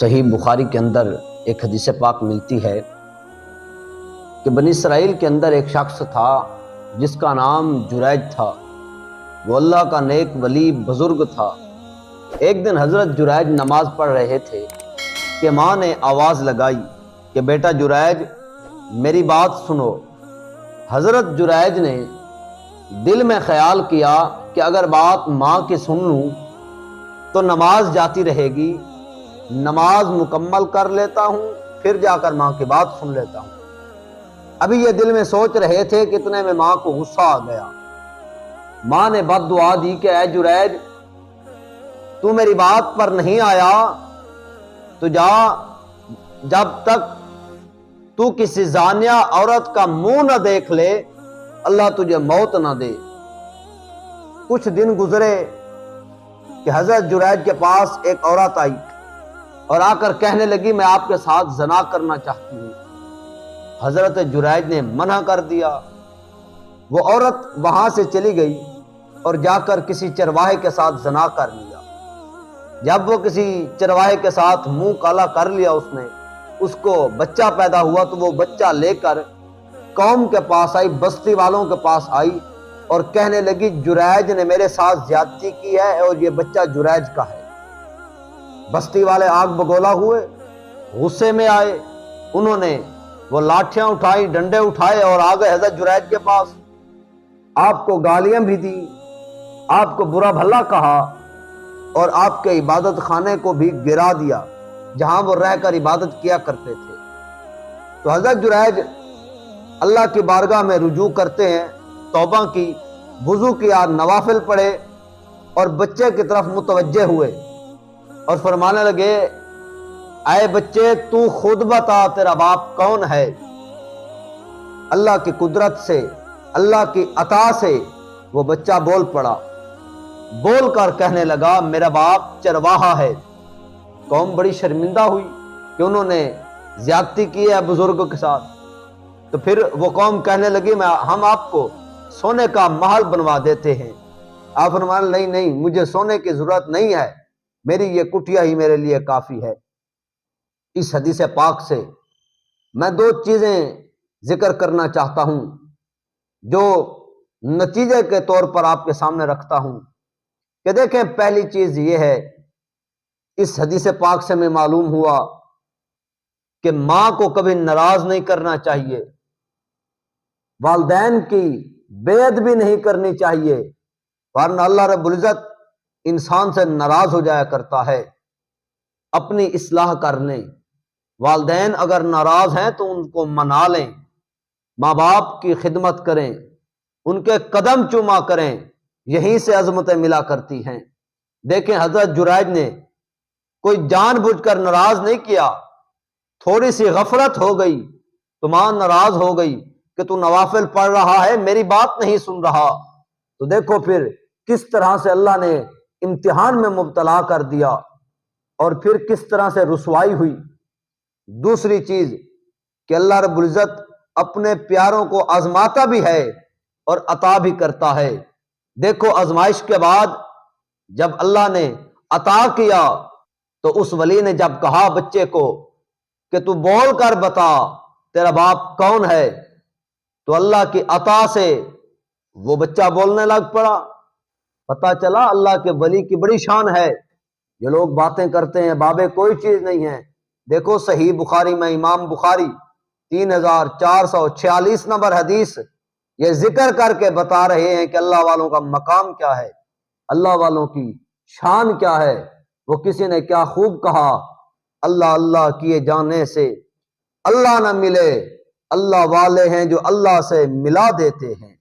صحیح بخاری کے اندر ایک حدیث پاک ملتی ہے کہ بنی اسرائیل کے اندر ایک شخص تھا جس کا نام جریج تھا۔ وہ اللہ کا نیک ولی بزرگ تھا۔ ایک دن حضرت جریج نماز پڑھ رہے تھے کہ ماں نے آواز لگائی کہ بیٹا جریج میری بات سنو۔ حضرت جریج نے دل میں خیال کیا کہ اگر بات ماں کی سن لوں تو نماز جاتی رہے گی، نماز مکمل کر لیتا ہوں پھر جا کر ماں کی بات سن لیتا ہوں۔ ابھی یہ دل میں سوچ رہے تھے کہ اتنے میں ماں کو غصہ آ گیا۔ ماں نے بد دعا دی کہ اے جریج تو میری بات پر نہیں آیا تو جا، جب تک تو کسی زانیہ عورت کا منہ نہ دیکھ لے اللہ تجھے موت نہ دے۔ کچھ دن گزرے کہ حضرت جریج کے پاس ایک عورت آئی اور آ کر کہنے لگی میں آپ کے ساتھ زنا کرنا چاہتی ہوں۔ حضرت جریج نے منع کر دیا۔ وہ عورت وہاں سے چلی گئی اور جا کر کسی چرواہے کے ساتھ زنا کر لیا۔ جب وہ کسی چرواہے کے ساتھ منہ کالا کر لیا اس کو بچہ پیدا ہوا تو وہ بچہ لے کر قوم کے پاس آئی، بستی والوں کے پاس آئی اور کہنے لگی جریج نے میرے ساتھ زیادتی کی ہے اور یہ بچہ جریج کا ہے۔ بستی والے آگ بگولا ہوئے، غصے میں آئے، انہوں نے وہ لاٹھیاں اٹھائی، ڈنڈے اٹھائے اور آ گئے حضرت جریج کے پاس۔ آپ کو گالیاں بھی دی، آپ کو برا بھلا کہا اور آپ کے عبادت خانے کو بھی گرا دیا جہاں وہ رہ کر عبادت کیا کرتے تھے۔ تو حضرت جریج اللہ کی بارگاہ میں رجوع کرتے ہیں، توبہ کی، وضو کیا، نوافل پڑھے اور بچے کی طرف متوجہ ہوئے اور فرمانے لگے اے بچے تو خود بتا تیرا باپ کون ہے۔ اللہ کی قدرت سے، اللہ کی عطا سے وہ بچہ بول پڑا، بول کر کہنے لگا میرا باپ چرواہا ہے۔ قوم بڑی شرمندہ ہوئی کہ انہوں نے زیادتی کی ہے بزرگوں کے ساتھ۔ تو پھر وہ قوم کہنے لگی ہم آپ کو سونے کا محل بنوا دیتے ہیں۔ آپ فرمانے نہیں نہیں مجھے سونے کی ضرورت نہیں ہے، میری یہ کٹیا ہی میرے لیے کافی ہے۔ اس حدیث پاک سے میں دو چیزیں ذکر کرنا چاہتا ہوں جو نتیجے کے طور پر آپ کے سامنے رکھتا ہوں کہ دیکھیں، پہلی چیز یہ ہے، اس حدیث پاک سے میں معلوم ہوا کہ ماں کو کبھی ناراض نہیں کرنا چاہیے، والدین کی بے ادبی نہیں کرنی چاہیے، ورنہ اللہ رب العزت انسان سے ناراض ہو جایا کرتا ہے۔ اپنی اصلاح کر لیں، والدین اگر ناراض ہیں تو ان کو منا لیں، ماں باپ کی خدمت کریں، ان کے قدم چوما کریں، یہیں سے عظمتیں ملا کرتی ہیں۔ دیکھیں حضرت جریج نے کوئی جان بوجھ کر ناراض نہیں کیا، تھوڑی سی غفلت ہو گئی تو ماں ناراض ہو گئی کہ تو نوافل پڑھ رہا ہے میری بات نہیں سن رہا۔ تو دیکھو پھر کس طرح سے اللہ نے امتحان میں مبتلا کر دیا اور پھر کس طرح سے رسوائی ہوئی۔ دوسری چیز کہ اللہ رب العزت اپنے پیاروں کو آزماتا بھی ہے اور عطا بھی کرتا ہے۔ دیکھو آزمائش کے بعد جب اللہ نے عطا کیا تو اس ولی نے جب کہا بچے کو کہ تو بول کر بتا تیرا باپ کون ہے، تو اللہ کی عطا سے وہ بچہ بولنے لگ پڑا۔ پتہ چلا اللہ کے ولی کی بڑی شان ہے۔ یہ لوگ باتیں کرتے ہیں بابے کوئی چیز نہیں ہے، دیکھو صحیح بخاری میں امام بخاری 3446 نمبر حدیث یہ ذکر کر کے بتا رہے ہیں کہ اللہ والوں کا مقام کیا ہے، اللہ والوں کی شان کیا ہے۔ وہ کسی نے کیا خوب کہا، اللہ اللہ کیے جانے سے اللہ نہ ملے، اللہ والے ہیں جو اللہ سے ملا دیتے ہیں۔